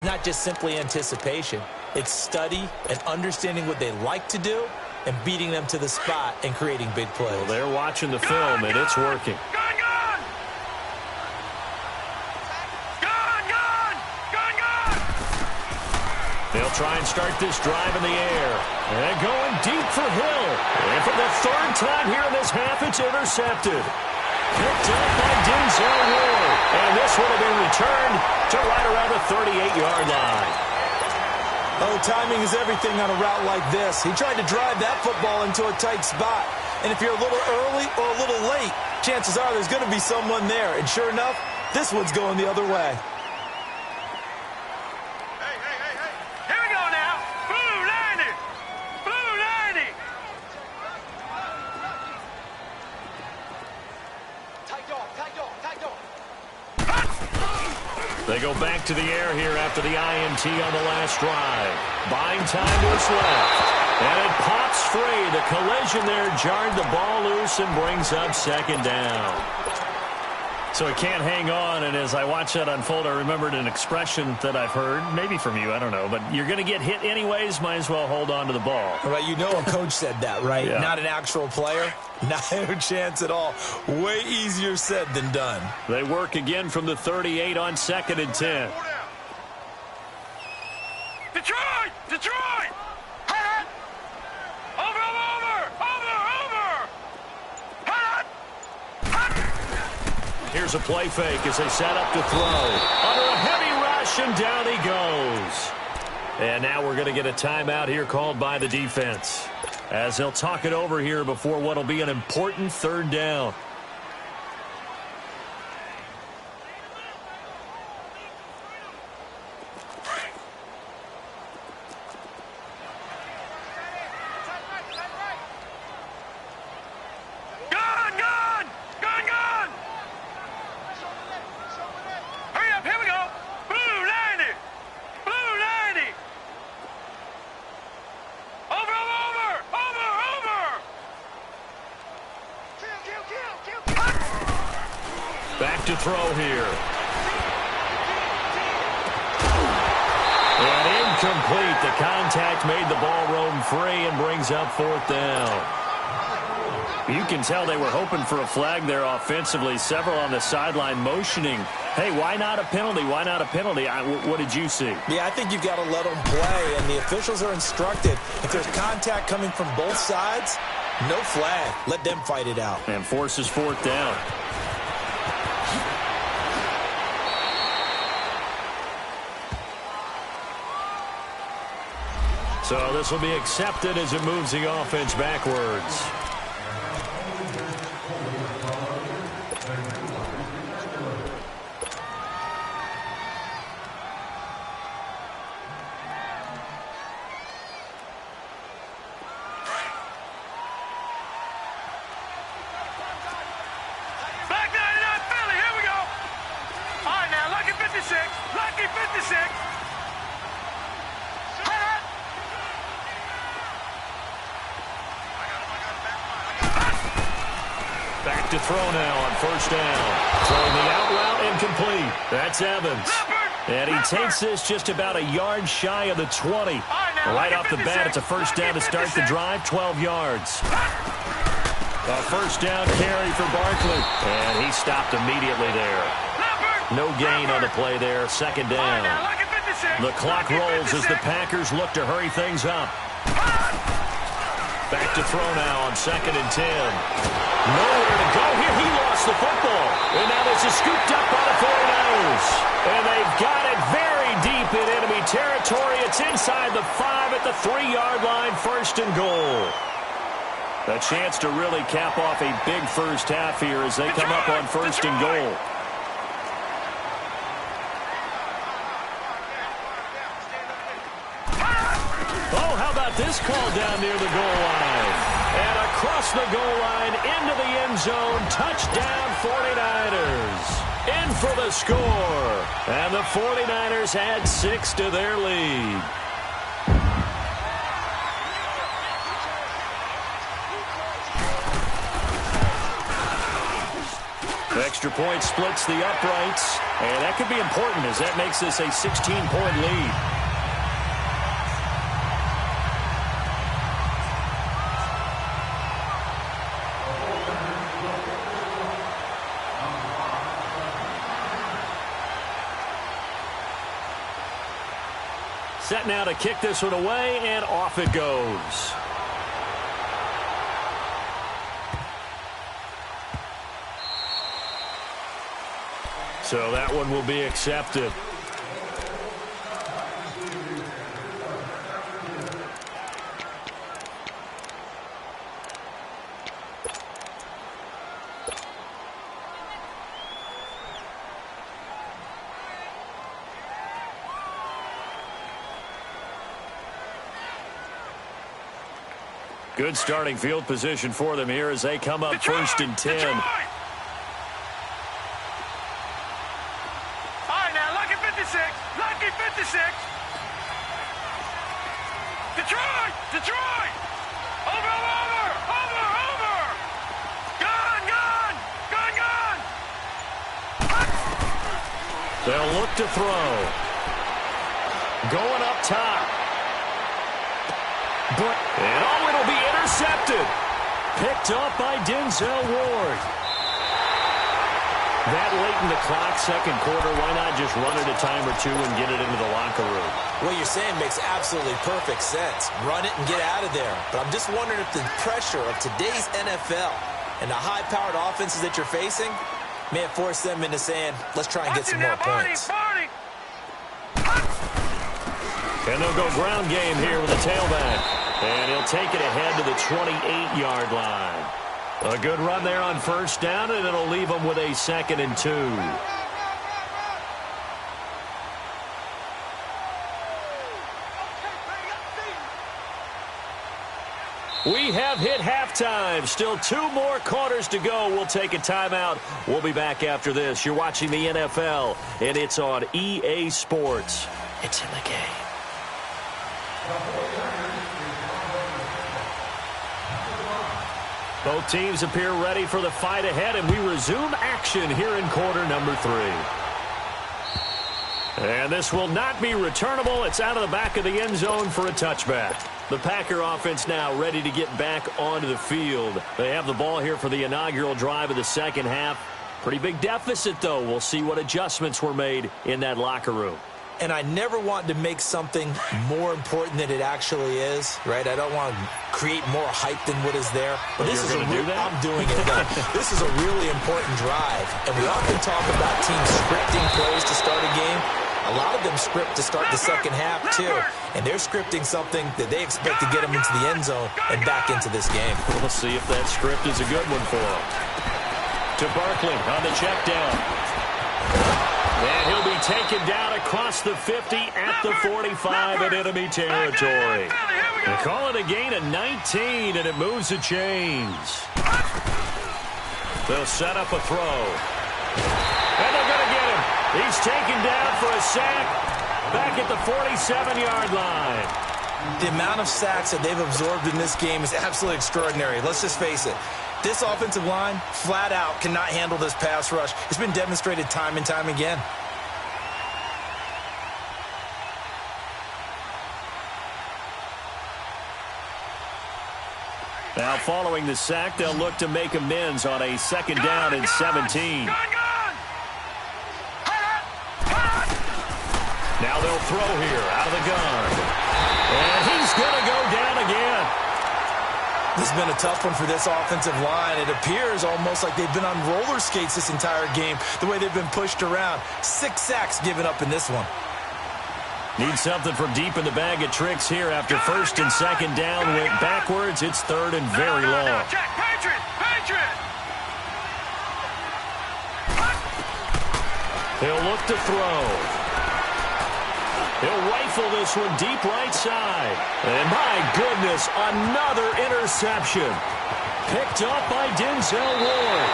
Not just simply anticipation. It's study and understanding what they like to do and beating them to the spot and creating big plays. Well, they're watching the film, and it's working. They'll try and start this drive in the air. And going deep for Hill. And for the third time here in this half, it's intercepted. Picked up by Denzel Ward. And this one will be returned to right around the 38-yard line. Oh, timing is everything on a route like this. He tried to drive that football into a tight spot. And if you're a little early or a little late, chances are there's going to be someone there. And sure enough, this one's going the other way. They go back to the air here after the INT on the last drive. Buying time to his left. And it pops free. The collision there jarred the ball loose and brings up second down. So he can't hang on, and as I watch that unfold, I remembered an expression that I've heard, maybe from you, I don't know, but you're going to get hit anyways, might as well hold on to the ball. Right, you know a coach said that, right? Yeah. Not an actual player. No chance at all. Way easier said than done. They work again from the 38 on 2nd and 10. Detroit! Detroit! Hut! Over! Hut! Hut! Here's a play fake as they set up to throw. Under a heavy rush, and down he goes. And now we're going to get a timeout here called by the defense, as they'll talk it over here before what will be an important third down. Hurry up, here we go. Blue 90. Blue 90. Over. Back to throw here. And incomplete. The contact made the ball roam free and brings up 4th down. You can tell they were hoping for a flag there offensively. Several on the sideline motioning, hey, why not a penalty? Why not a penalty? What did you see? Yeah, I think you've got to let them play, and the officials are instructed. If there's contact coming from both sides, no flag. Let them fight it out. And forces 4th down. So this will be accepted as it moves the offense backwards. Black 99 Philly, here we go. All right, now, lucky 56. Lucky 56. Back to throw now on 1st down. Throwing the out route incomplete. That's Evans. And he takes this just about a yard shy of the 20. Right off the bat, it's a 1st down to start the drive, 12 yards. A 1st down carry for Barkley. And he stopped immediately there. No gain on the play there, 2nd down. The clock rolls as the Packers look to hurry things up. Back to throw now on 2nd and 10. Nowhere to go here. He lost the football. And now this is scooped up by the 49ers. And they've got it very deep in enemy territory. It's inside the 5 at the 3-yard line, 1st and goal. A chance to really cap off a big first half here as they come up on 1st and goal. Oh, how about this call down near the goal line? And across the goal line into the end zone. Touchdown 49ers. In for the score. And the 49ers add 6 to their lead. extra point splits the uprights, and that could be important as that makes this a 16-point lead. Set now to kick this one away, and off it goes. So that one will be accepted. Good starting field position for them here as they come up first and 10. All right, now, lucky 56. Lucky 56. Detroit! Detroit! Over, over! Over, over! Gone, gone! Gone, gone! They'll look to throw. Going up top. And oh, it'll be intercepted. Picked off by Denzel Ward. That late in the clock, second quarter, why not just run it a time or two and get it into the locker room? What you're saying makes absolutely perfect sense. Run it and get out of there. But I'm just wondering if the pressure of today's NFL and the high-powered offenses that you're facing may have forced them into saying, let's try and get some more points. And they'll go ground game here with the tailback. And he'll take it ahead to the 28-yard line. A good run there on first down, and it'll leave them with a 2nd and 2. We have hit halftime. Still 2 more quarters to go. We'll take a timeout. We'll be back after this. You're watching the NFL, and it's on EA Sports. It's in the game. Both teams appear ready for the fight ahead, and we resume action here in quarter number 3. And this will not be returnable. It's out of the back of the end zone for a touchback. The Packer offense now ready to get back onto the field. They have the ball here for the inaugural drive of the second half. Pretty big deficit, though. We'll see what adjustments were made in that locker room. And I never want to make something more important than it actually is, right? I don't want to create more hype than what is there. But this is I'm doing it. This is a really important drive. And we often talk about teams scripting plays to start a game. A lot of them script to start the second half, too. And they're scripting something that they expect to get them into the end zone and back into this game. We'll see if that script is a good one for them. To Barkley on the check down. And he'll be taken down across the 50 at the 45 in enemy territory. They call it a gain of 19, and it moves the chains. They'll set up a throw. And they're going to get him. He's taken down for a sack back at the 47-yard line. The amount of sacks that they've absorbed in this game is absolutely extraordinary. Let's just face it. This offensive line, flat out, cannot handle this pass rush. It's been demonstrated time and time again. Now, following the sack, they'll look to make amends on a 2nd down and 17. Now they'll throw here out of the gun. And he's going to go down again. This has been a tough one for this offensive line. It appears almost like they've been on roller skates this entire game, the way they've been pushed around. 6 sacks given up in this one. Need something from deep in the bag of tricks here after 1st and 2nd down went backwards. It's 3rd and very long. He'll look to throw. He'll rifle this one deep right side. And my goodness, another interception. Picked up by Denzel Ward.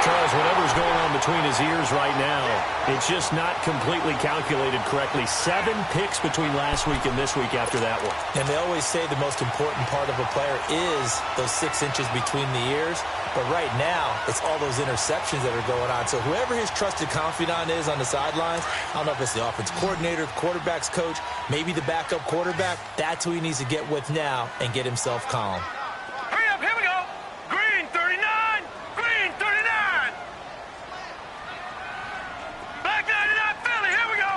Charles, whatever's going on between his ears right now, it's just not completely calculated correctly. 7 picks between last week and this week after that one. And they always say the most important part of a player is those 6 inches between the ears. But right now, it's all those interceptions that are going on. So whoever his trusted confidant is on the sidelines, I don't know if it's the offense coordinator, the quarterback's coach, maybe the backup quarterback, that's who he needs to get with now and get himself calm. Hurry up, here we go. Green 39, green 39. Black 99 Philly, here we go.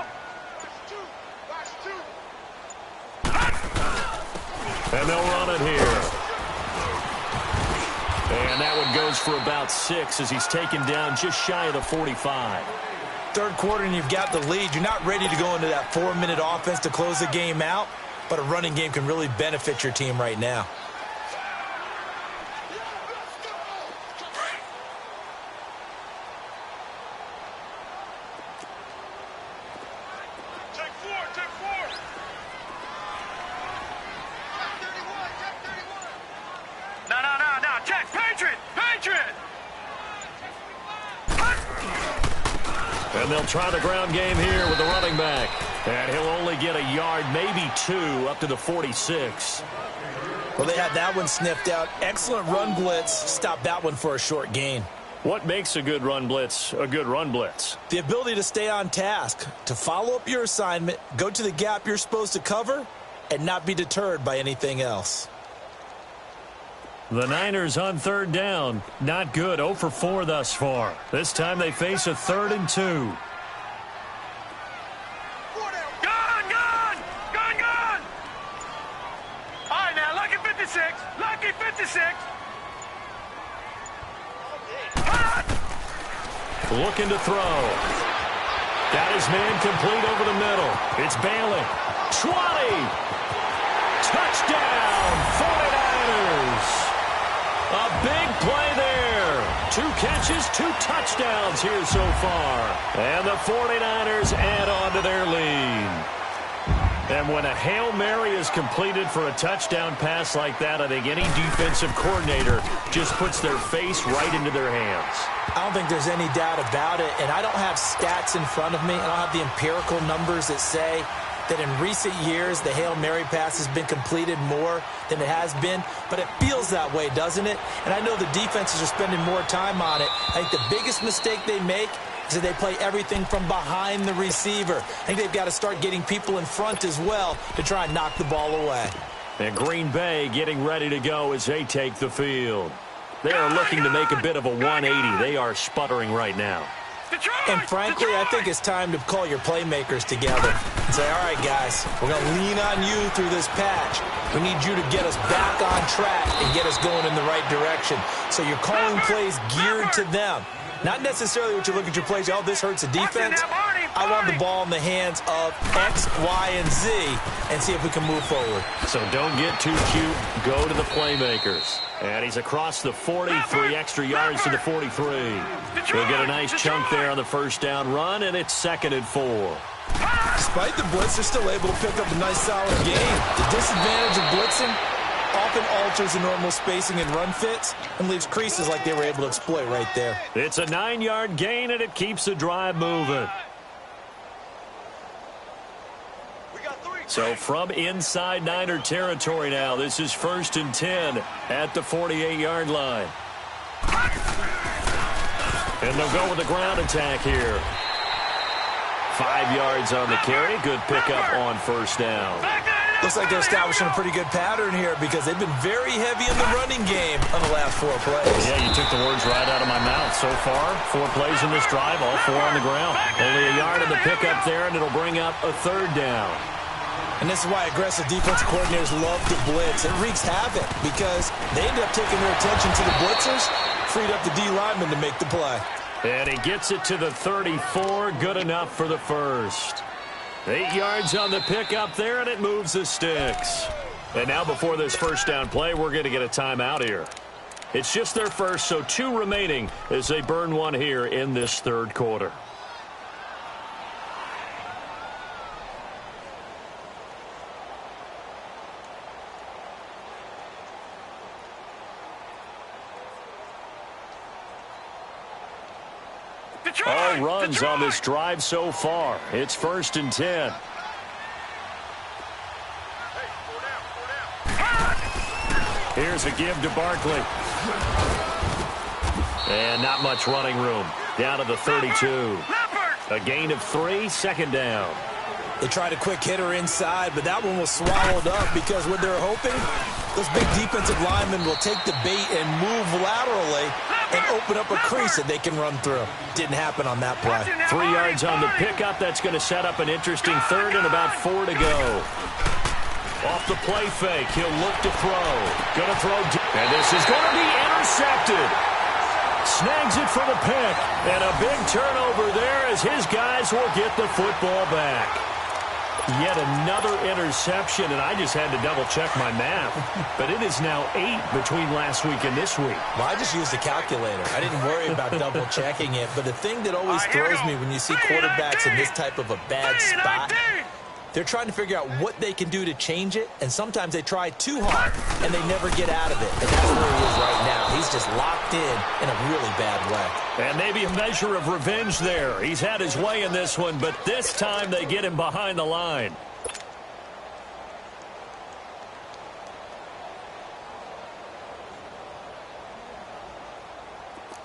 And they'll run it here. And that one goes for about 6 as he's taken down just shy of the 45. Third quarter and you've got the lead. You're not ready to go into that 4-minute offense to close the game out, but a running game can really benefit your team right now. And they'll try the ground game here with the running back. And he'll only get a yard, maybe 2, up to the 46. Well, they had that one sniffed out. Excellent run blitz. Stop that one for a short gain. What makes a good run blitz a good run blitz? The ability to stay on task, to follow up your assignment, go to the gap you're supposed to cover, and not be deterred by anything else. The Niners on third down. Not good. 0 for 4 thus far. This time they face a 3rd and 2. Gone! All right, now, lucky 56. Lucky 56. Looking to throw. Got his man complete over the middle. It's Bailey. 20. Touchdown, 49ers. A big play there. 2 catches, 2 touchdowns here so far. And the 49ers add on to their lead. And when a Hail Mary is completed for a touchdown pass like that, I think any defensive coordinator just puts their face right into their hands. I don't think there's any doubt about it, and I don't have stats in front of me. I don't have the empirical numbers that say that in recent years the Hail Mary pass has been completed more than it has been, but it feels that way, doesn't it? And I know the defenses are spending more time on it. I think the biggest mistake they make is that they play everything from behind the receiver. I think they've got to start getting people in front as well to try and knock the ball away. And Green Bay getting ready to go as they take the field. They are looking to make a bit of a 180. They are sputtering right now. And frankly, I think it's time to call your playmakers together and say, all right, guys, we're going to lean on you through this patch. We need you to get us back on track and get us going in the right direction. So you're calling plays geared to them. Not necessarily what you look at your plays, oh, this hurts the defense. I want the ball in the hands of X, Y, and Z and see if we can move forward. So don't get too cute. Go to the playmakers. And he's across the 40, 3 extra yards to the 43. He'll get a nice chunk there on the first down run, and it's 2nd and 4. Despite the blitz, they're still able to pick up a nice, solid gain. The disadvantage of blitzing often alters the normal spacing and run fits and leaves creases like they were able to exploit right there. It's a 9-yard gain, and it keeps the drive moving. So from inside Niner territory now, this is 1st and 10 at the 48-yard line. And they'll go with the ground attack here. 5 yards on the carry. Good pickup on first down. Looks like they're establishing a pretty good pattern here because they've been very heavy in the running game on the last 4 plays. Yeah, you took the words right out of my mouth. So far, 4 plays in this drive, all 4 on the ground. Only a yard in the pickup there, and it'll bring up a 3rd down. And this is why aggressive defensive coordinators love to blitz. It wreaks havoc because they end up taking their attention to the blitzers, freed up the D lineman to make the play. And he gets it to the 34. Good enough for the first. 8 yards on the pickup there, and it moves the sticks. And now before this first down play, we're going to get a timeout here. It's just their first, so 2 remaining as they burn one here in this 3rd quarter. All runs on this drive so far. It's 1st and 10. Here's a give to Barkley. And not much running room. Down to the 32. A gain of 3, 2nd down. They tried a quick hitter inside, but that one was swallowed up because what they're hoping, those big defensive linemen will take the bait and move laterally and open up a crease that they can run through. Didn't happen on that play. 3 yards on the pickup. That's going to set up an interesting 3rd and about 4 to go. Off the play fake, he'll look to throw. Going to throw deep, and this is going to be intercepted. Snags it for the pick, and a big turnover there as his guys will get the football back. Yet another interception, and I just had to double-check my math. But it is now 8 between last week and this week. Well, I just used a calculator. I didn't worry about double-checking it. But the thing that always throws me when you see quarterbacks in this type of a bad spot, they're trying to figure out what they can do to change it, and sometimes they try too hard, and they never get out of it. And that's where he is right now. He's just locked in a really bad way. And maybe a measure of revenge there. He's had his way in this one, but this time they get him behind the line.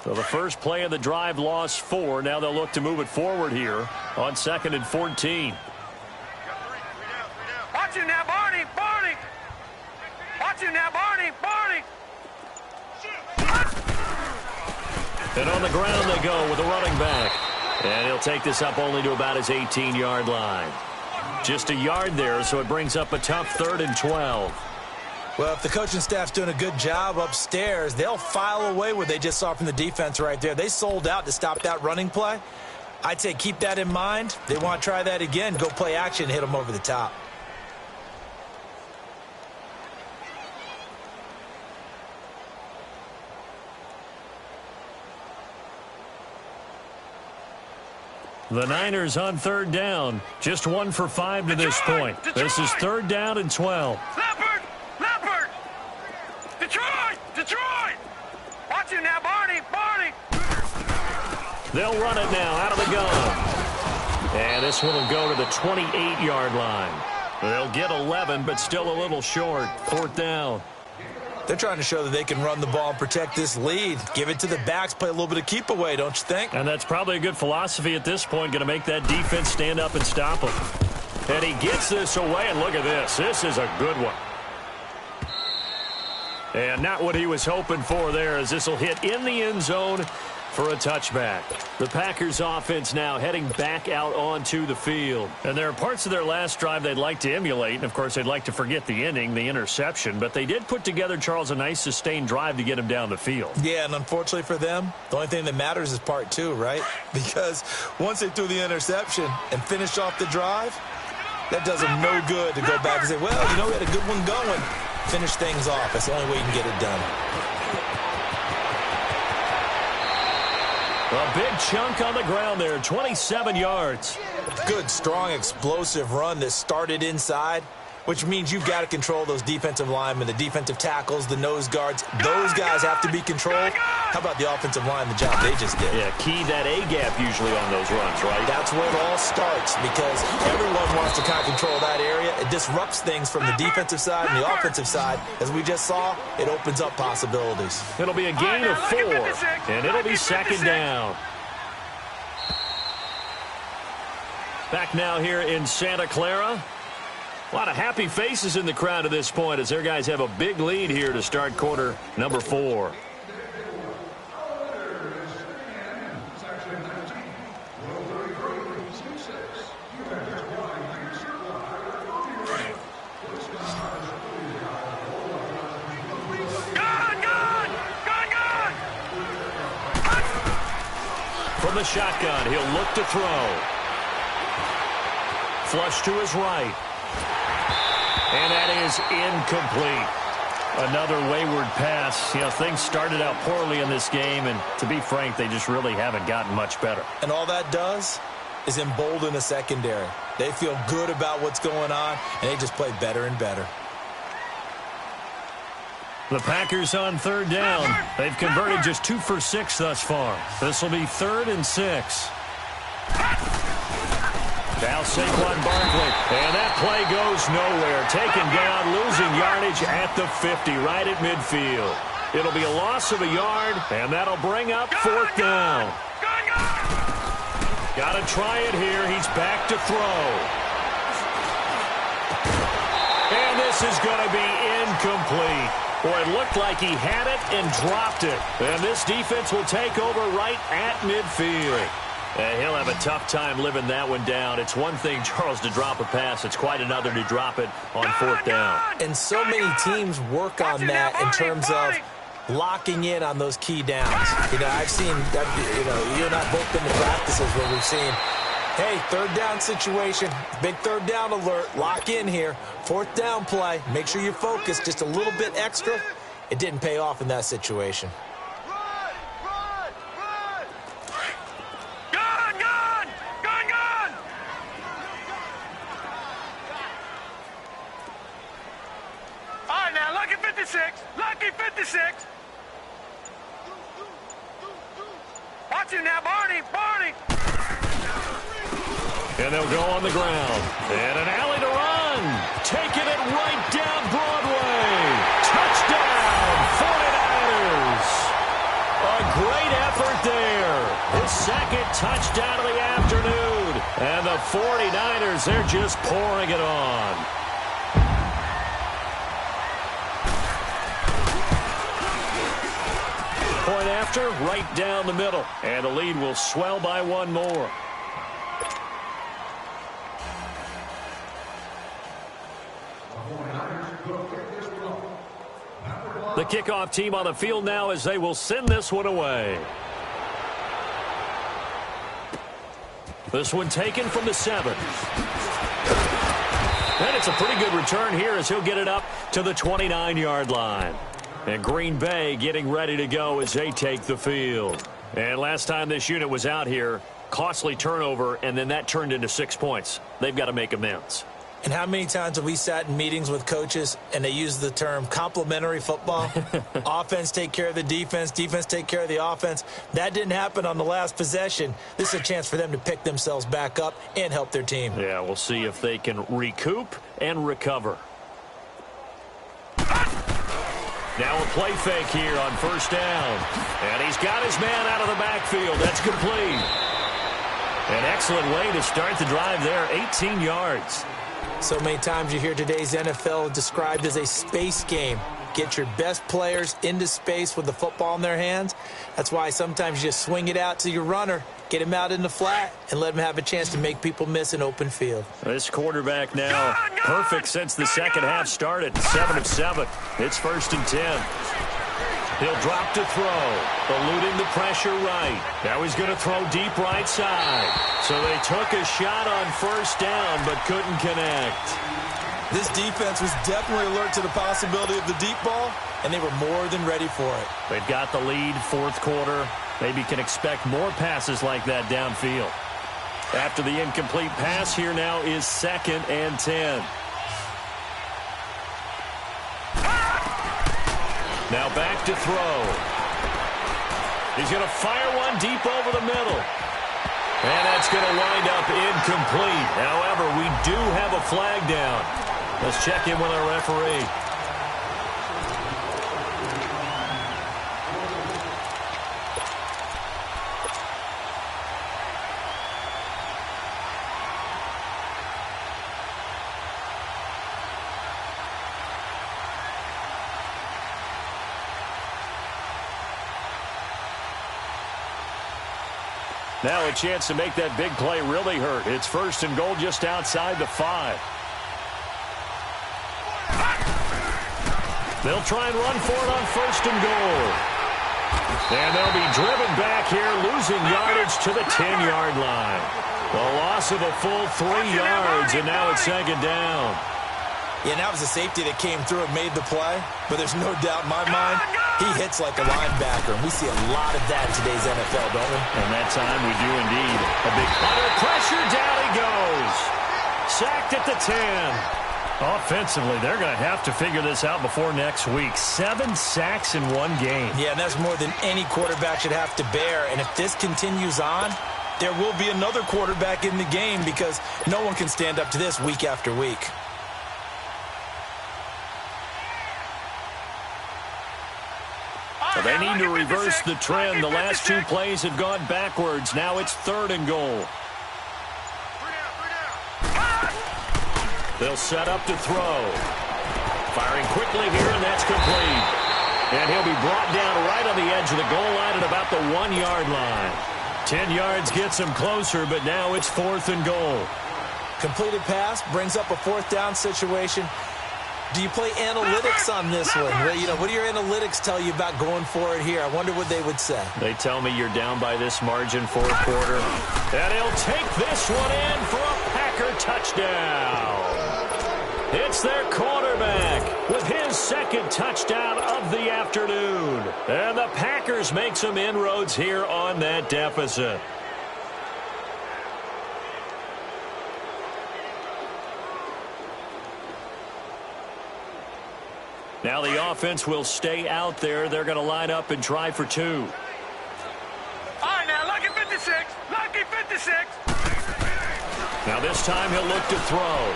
So the first play of the drive lost 4. Now they'll look to move it forward here on 2nd and 14. Watch him now, Barney! Barney! Watch him now, Barney! Barney! And on the ground they go with the running back. And he'll take this up only to about his 18-yard line. Just a yard there, so it brings up a tough 3rd and 12. Well, if the coaching staff's doing a good job upstairs, they'll file away what they just saw from the defense right there. They sold out to stop that running play. I'd say keep that in mind. They want to try that again. Go play action, hit them over the top. The Niners on 3rd down. Just 1 for 5 to this point. This is 3rd down and 12. Leopard! Leopard! Detroit! Detroit! Watch him now, Barney! Barney! They'll run it now out of the gun. And this one will go to the 28-yard line. They'll get 11, but still a little short. 4th down. They're trying to show that they can run the ball and protect this lead. Give it to the backs, play a little bit of keep away, don't you think? And that's probably a good philosophy at this point, going to make that defense stand up and stop him. And he gets this away, and look at this. This is a good one. And not what he was hoping for there, as this will hit in the end zone for a touchback. The Packers offense now heading back out onto the field. And there are parts of their last drive they'd like to emulate. And, of course, they'd like to forget the ending, the interception. But they did put together, Charles, a nice sustained drive to get him down the field. Yeah, and unfortunately for them, the only thing that matters is part 2, right? Because once they threw the interception and finished off the drive, that does them no good to go back and say, well, you know, we had a good one going. Finish things off. That's the only way you can get it done. A big chunk on the ground there, 27 yards. Good, strong, explosive run that started inside, which means you've got to control those defensive linemen, the defensive tackles, the nose guards. Those guys have to be controlled. How about the offensive line, the job they just did? Yeah, key that A-gap usually on those runs, right? That's where it all starts because everyone wants to kind of control that area. It disrupts things from the defensive side and the offensive side. As we just saw, it opens up possibilities. It'll be a gain of 4, and it'll be 2nd down. Back now here in Santa Clara. A lot of happy faces in the crowd at this point as their guys have a big lead here to start quarter number 4. From the shotgun, he'll look to throw. Flush to his right. And that is incomplete. Another wayward pass. You know, things started out poorly in this game, and to be frank, they just really haven't gotten much better. And all that does is embolden the secondary. They feel good about what's going on, and they just play better and better. The Packers on third down. They've converted just 2 for 6 thus far. This will be 3rd and 6. Now Saquon Barkley. And that play goes nowhere. Taken down, losing yardage at the 50, right at midfield. It'll be a loss of a yard, and that'll bring up 4th down. Got to try it here. He's back to throw. And this is going to be incomplete. Boy, it looked like he had it and dropped it. And this defense will take over right at midfield. And he'll have a tough time living that one down. It's one thing, Charles, to drop a pass. It's quite another to drop it on 4th down. And so many teams work on that in terms of locking in on those key downs. I've seen, you and I both been to practices where we've seen, hey, 3rd down situation, big 3rd down alert, lock in here, 4th down play, make sure you're focused just a little bit extra. It didn't pay off in that situation. All right, now, lucky 56, lucky 56. Watch him now, Barney. And they'll go on the ground. And an alley to run. Taking it right down Broadway. Touchdown, 49ers. A great effort there. His 2nd touchdown of the afternoon. And the 49ers, they're just pouring it on. Point after, right down the middle. And the lead will swell by 1 more. The kickoff team on the field now as they will send this one away. This one taken from the 7. And it's a pretty good return here as he'll get it up to the 29-yard line. And Green Bay getting ready to go as they take the field. And last time this unit was out here, costly turnover, and then that turned into 6 points. They've got to make amends. And how many times have we sat in meetings with coaches and they use the term complementary football? Offense take care of the defense, defense take care of the offense. That didn't happen on the last possession. This is a chance for them to pick themselves back up and help their team. Yeah, we'll see if they can recoup and recover. Now a play fake here on 1st down. And he's got his man out of the backfield. That's complete. An excellent way to start the drive there, 18 yards. So many times you hear today's NFL described as a space game. Get your best players into space with the football in their hands. That's why sometimes you just swing it out to your runner, get him out in the flat, and let him have a chance to make people miss an open field. This quarterback now perfect since the second half started. 7 of 7. It's 1st and 10. He'll drop to throw, eluding the pressure right. Now he's going to throw deep right side. So they took a shot on 1st down, but couldn't connect. This defense was definitely alert to the possibility of the deep ball, and they were more than ready for it. They've got the lead, 4th quarter. Maybe can expect more passes like that downfield. After the incomplete pass, here now is 2nd and 10. Now back to throw. He's going to fire one deep over the middle. And that's going to wind up incomplete. However, we do have a flag down. Let's check in with our referee. Now a chance to make that big play really hurt. It's 1st and goal just outside the 5. They'll try and run for it on 1st and goal. And they'll be driven back here, losing yardage to the 10-yard line. The loss of a full 3 yards, and now it's 2nd down. Yeah, and that was a safety that came through and made the play. But there's no doubt in my mind, he hits like a linebacker. And we see a lot of that in today's NFL, don't we? And that time we do indeed. A big under pressure, down he goes. Sacked at the 10. Offensively, they're going to have to figure this out before next week. 7 sacks in one game. Yeah, and that's more than any quarterback should have to bear. And if this continues on, there will be another quarterback in the game because no one can stand up to this week after week. So they need to reverse the trend. The last 2 plays have gone backwards. Now it's 3rd and goal. They'll set up to throw. Firing quickly here, and that's complete. And he'll be brought down right on the edge of the goal line at about the 1-yard line. 10 yards gets him closer, but now it's 4th and goal. Completed pass brings up a 4th down situation. Do you play analytics on this one? You know, what do your analytics tell you about going for it here? I wonder what they would say. They tell me you're down by this margin, 4th quarter. And he'll take this one in for a Packer touchdown. It's their quarterback with his 2nd touchdown of the afternoon. And the Packers make some inroads here on that deficit. Now the offense will stay out there. They're going to line up and try for 2. All right, now, lucky 56. Lucky 56. Now this time he'll look to throw.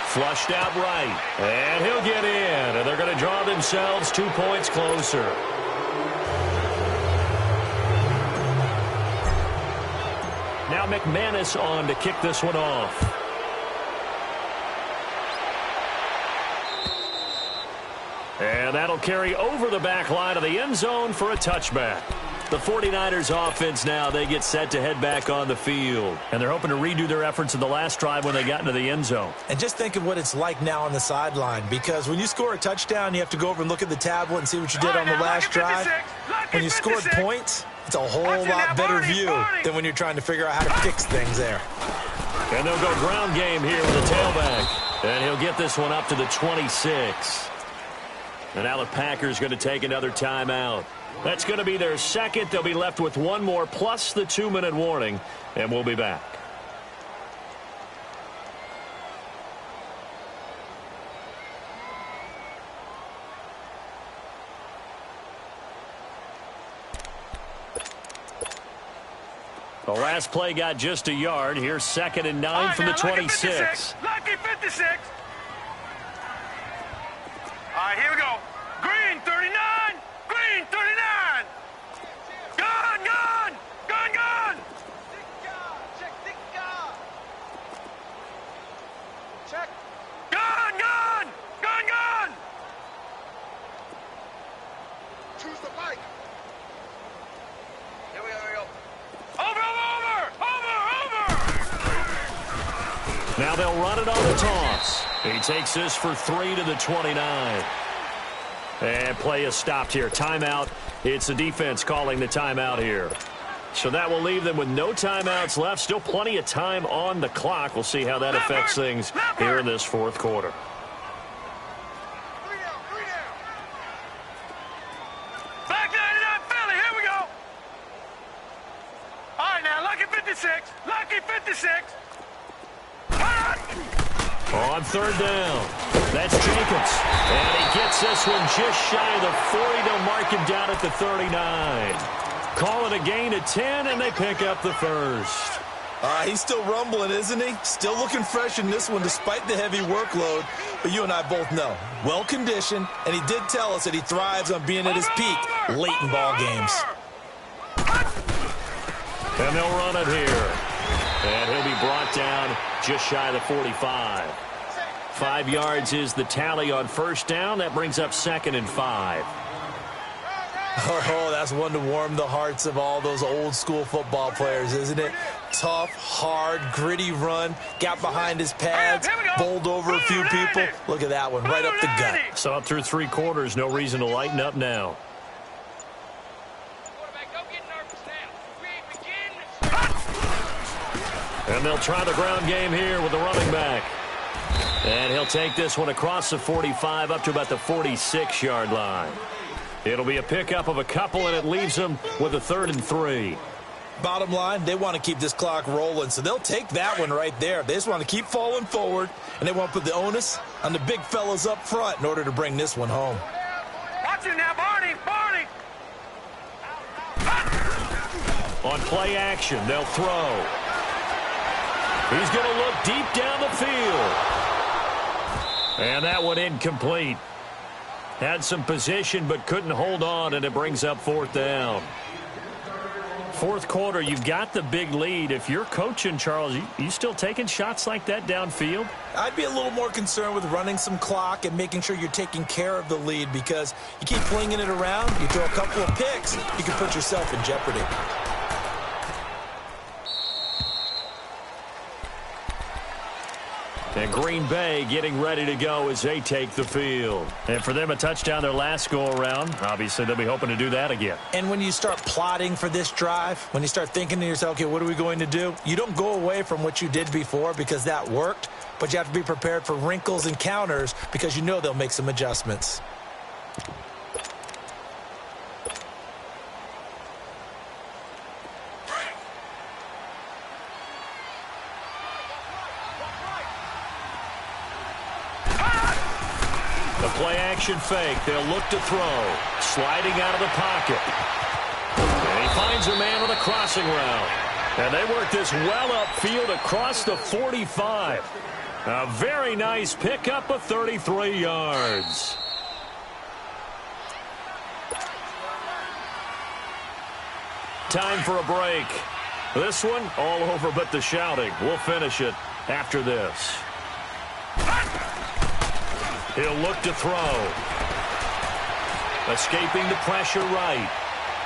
Flushed out right. And he'll get in. And they're going to draw themselves 2 points closer. Now McManus on to kick this one off. And that'll carry over the back line of the end zone for a touchback. The 49ers offense now, they get set to head back on the field. And they're hoping to redo their efforts in the last drive when they got into the end zone. And just think of what it's like now on the sideline, because when you score a touchdown, you have to go over and look at the tablet and see what you did on the last drive. When you scored points, it's a whole lot better view than when you're trying to figure out how to fix things there. And they'll go ground game here with a tailback. And he'll get this one up to the 26. And now the Packers going to take another timeout. That's going to be their 2nd. They'll be left with 1 more plus the 2-minute warning. And we'll be back. The last play got just a yard. Here's 2nd and 9 from the 26. Lucky 56. All right, here we go. Green 39. Green 39. Gun, gun. Gun, gun. Check. Check. Gun, gun. Gun, gun. Choose the bike. Here we go. Over. Now they'll run it on the toss. He takes this for 3 to the 29. And play is stopped here. Timeout. It's the defense calling the timeout here. So that will leave them with no timeouts left. Still plenty of time on the clock. We'll see how that affects things here in this 4th quarter. Back 99 Philly. Here we go. All right, now, lucky 56. Lucky 56. On 3rd down, that's Jacobs. And he gets this one just shy of the 40. They'll mark him down at the 39. Call it a gain of 10, and they pick up the 1st. He's still rumbling, isn't he? Still looking fresh in this one despite the heavy workload. But you and I both know, well-conditioned, and he did tell us that he thrives on being at his peak late in ball games. And they'll run it here. And he'll be brought down just shy of the 45. 5 yards is the tally on 1st down. That brings up 2nd and 5. Oh, that's one to warm the hearts of all those old-school football players, isn't it? Tough, hard, gritty run. Got behind his pads, bowled over a few people. Look at that one, right up the gut. So up through 3 quarters, no reason to lighten up now. And they'll try the ground game here with the running back. And he'll take this one across the 45 up to about the 46-yard line. It'll be a pickup of a couple, and it leaves them with a 3rd and 3. Bottom line, they want to keep this clock rolling, so they'll take that one right there. They just want to keep falling forward, and they want to put the onus on the big fellas up front in order to bring this one home. Watch it now, Barney! Barney! On play action, they'll throw. He's going to look deep down the field. And that one incomplete. Had some position but couldn't hold on, and it brings up fourth down. Fourth quarter, you've got the big lead. If you're coaching, Charles, you still taking shots like that downfield? I'd be a little more concerned with running some clock and making sure you're taking care of the lead, because you keep flinging it around, you throw a couple of picks, you can put yourself in jeopardy. And Green Bay getting ready to go as they take the field. And for them, a touchdown their last go-around. Obviously, they'll be hoping to do that again. And when you start plotting for this drive, when you start thinking to yourself, okay, what are we going to do? You don't go away from what you did before because that worked, but you have to be prepared for wrinkles and counters because you know they'll make some adjustments. Play-action fake. They'll look to throw. Sliding out of the pocket. And he finds a man with a crossing route. And they work this well upfield across the 45. A very nice pickup of 33 yards. Time for a break. This one, all over but the shouting. We'll finish it after this. He'll look to throw. Escaping the pressure right.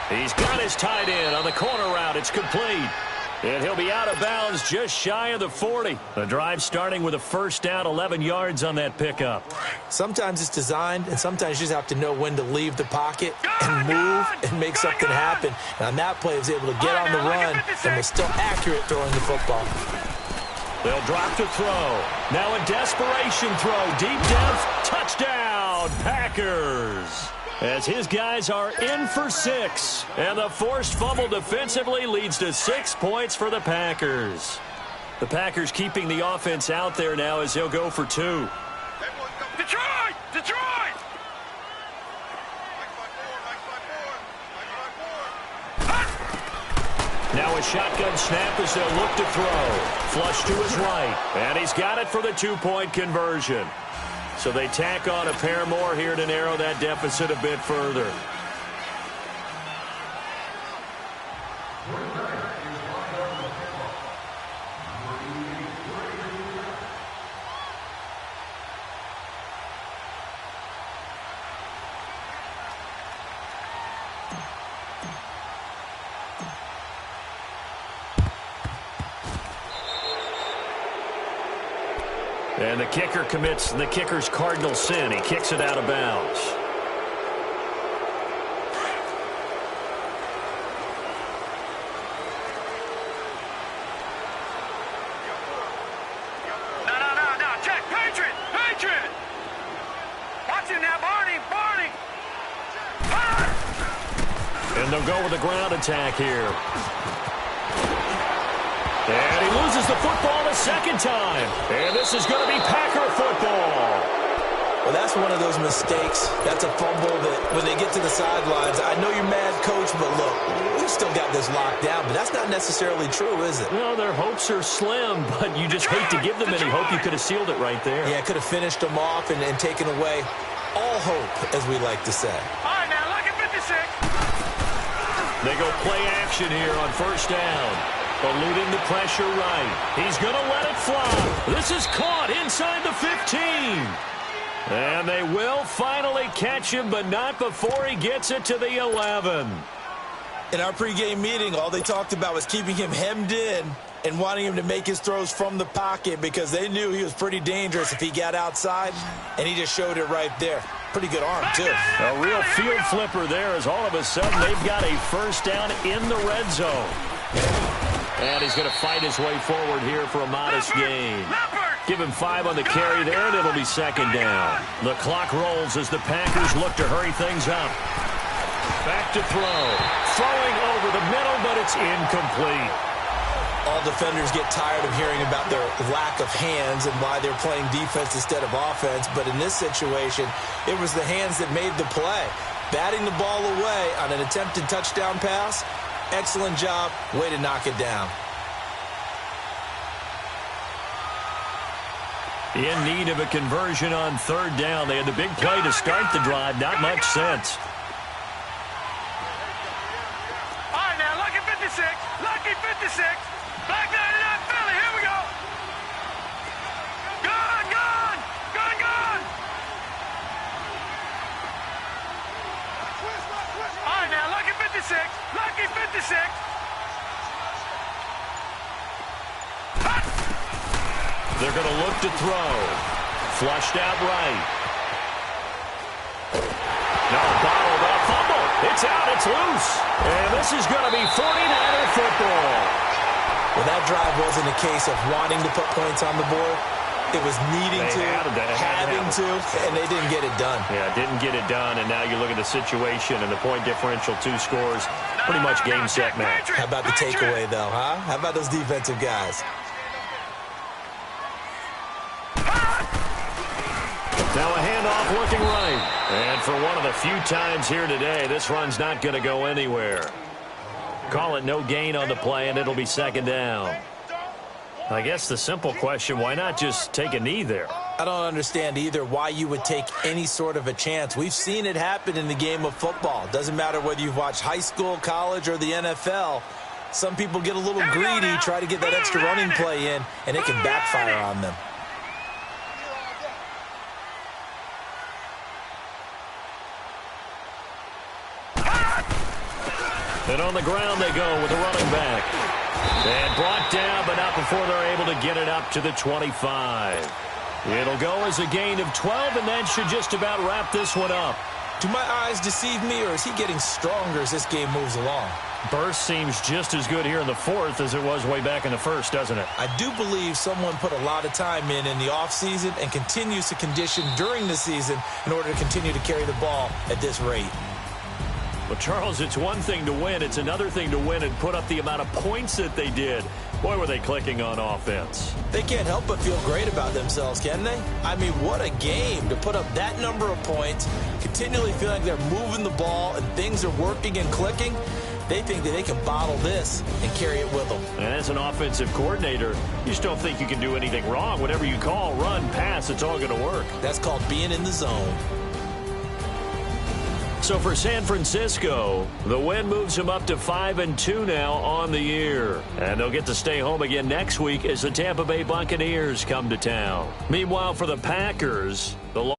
He's got his tight end on the corner route. It's complete. And he'll be out of bounds just shy of the 40. The drive starting with a first down, 11 yards on that pickup. Sometimes it's designed, and sometimes you just have to know when to leave the pocket and move and make something happen. And on that play, he was able to get on the run and was still accurate throwing the football. They'll drop to throw. Now a desperation throw. Deep down. Touchdown, Packers. As his guys are in for 6. And the forced fumble defensively leads to 6 points for the Packers. The Packers keeping the offense out there now as they'll go for 2. Detroit! Detroit! Now a shotgun snap as they'll look to throw. Flush to his right. And he's got it for the 2-point conversion. So they tack on a pair more here to narrow that deficit a bit further. And the kicker commits the kicker's cardinal sin. He kicks it out of bounds. No. Check. Patriot! Patriot! Watch it now, Barney! Barney! And they'll go with the ground attack here. And he loses the football the second time. And this is going to be Packer football. Well, that's one of those mistakes. That's a fumble that when they get to the sidelines, I know you're mad, Coach, but look, we've still got this locked down. But that's not necessarily true, is it? Well, their hopes are slim, but you just hate to give them any hope. You could have sealed it right there. Yeah, could have finished them off and taken away all hope, as we like to say. All right, now, look at 56. They go play action here on first down. Eluding the pressure right. He's going to let it fly. This is caught inside the 15. And they will finally catch him, but not before he gets it to the 11. In our pregame meeting, all they talked about was keeping him hemmed in and wanting him to make his throws from the pocket because they knew he was pretty dangerous if he got outside, and he just showed it right there. Pretty good arm, too. A real field flipper there as all of a sudden they've got a first down in the red zone. And he's going to fight his way forward here for a modest gain. Give him 5 on the carry there, and it'll be second down. The clock rolls as the Packers look to hurry things up. Back to throw. Throwing over the middle, but it's incomplete. All defenders get tired of hearing about their lack of hands and why they're playing defense instead of offense. But in this situation, it was the hands that made the play. Batting the ball away on an attempted touchdown pass. Excellent job. Way to knock it down. In need of a conversion on third down. They had the big play to start the drive. Not much sense. All right, now, lucky 56. Lucky 56. Back 99 Philly. Here we go. Gone, gone. Gone, gone. All right, now, lucky 56. Lucky 56. They're going to look to throw. Flushed out right. No, bottled up. Fumble. It's out. It's loose. And this is going to be 49er football. Well, that drive wasn't a case of wanting to put points on the board. It was needing having to, and they didn't get it done. Yeah, didn't get it done, and now you look at the situation and the point differential, 2 scores, pretty much game, set, match. How about the takeaway, though, huh? How about those defensive guys? Now a handoff looking right. And for one of the few times here today, this run's not going to go anywhere. Call it no gain on the play, and it'll be second down. I guess the simple question, why not just take a knee there? I don't understand either why you would take any sort of a chance. We've seen it happen in the game of football. Doesn't matter whether you've watched high school, college, or the NFL. Some people get a little greedy, try to get that extra running play in, and it can backfire on them. And on the ground they go with the running back. And brought down, but not before they're able to get it up to the 25. It'll go as a gain of 12, and that should just about wrap this one up. Do my eyes deceive me, or is he getting stronger as this game moves along? Burst seems just as good here in the fourth as it was way back in the first, doesn't it? I do believe someone put a lot of time in the offseason and continues to condition during the season in order to continue to carry the ball at this rate. Well, Charles, it's one thing to win. It's another thing to win and put up the amount of points that they did. Boy, were they clicking on offense. They can't help but feel great about themselves, can they? I mean, what a game to put up that number of points, continually feel like they're moving the ball and things are working and clicking. They think that they can bottle this and carry it with them. And as an offensive coordinator, you just don't think you can do anything wrong. Whatever you call, run, pass, it's all going to work. That's called being in the zone. So for San Francisco, the win moves them up to 5-2 now on the year. And they'll get to stay home again next week as the Tampa Bay Buccaneers come to town. Meanwhile, for the Packers, the